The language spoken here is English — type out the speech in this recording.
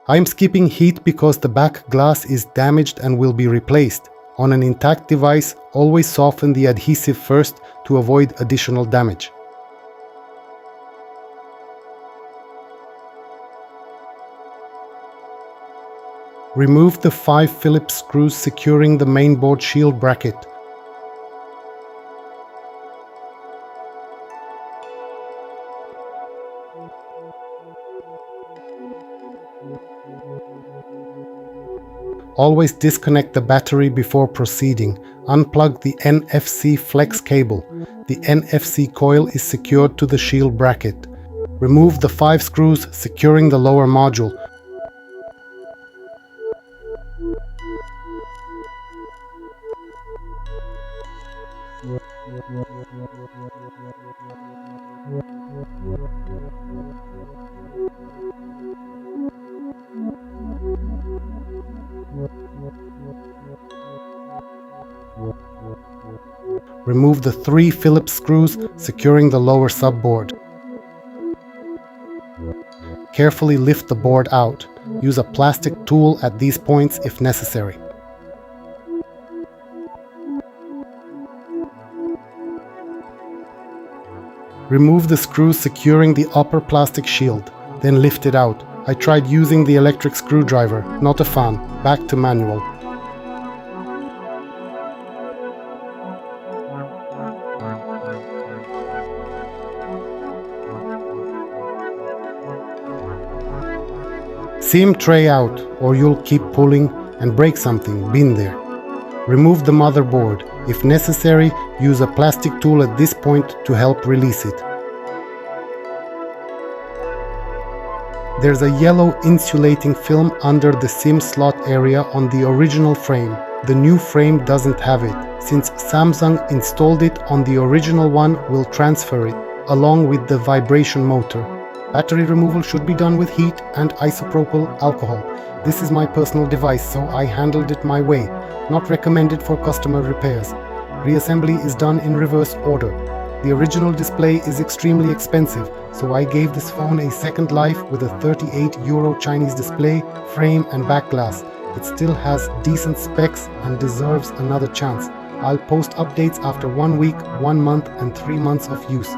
I'm skipping heat because the back glass is damaged and will be replaced. On an intact device, always soften the adhesive first to avoid additional damage. Remove the 5 Phillips screws securing the mainboard shield bracket. Always disconnect the battery before proceeding. Unplug the NFC flex cable. The NFC coil is secured to the shield bracket. Remove the 5 screws securing the lower module. Remove the 3 Phillips screws securing the lower subboard. Carefully lift the board out. Use a plastic tool at these points if necessary. Remove the screws securing the upper plastic shield, then lift it out. I tried using the electric screwdriver, not a fan. Back to manual. Seam tray out, or you'll keep pulling and break something. Been there. Remove the motherboard. If necessary, use a plastic tool at this point to help release it. There's a yellow insulating film under the SIM slot area on the original frame. The new frame doesn't have it. Since Samsung installed it on the original one, we'll transfer it, along with the vibration motor. Battery removal should be done with heat and isopropyl alcohol. This is my personal device, so I handled it my way. Not recommended for customer repairs. Reassembly is done in reverse order. The original display is extremely expensive, so I gave this phone a second life with a €38 Chinese display, frame and back glass. It still has decent specs and deserves another chance. I'll post updates after 1 week, 1 month and 3 months of use.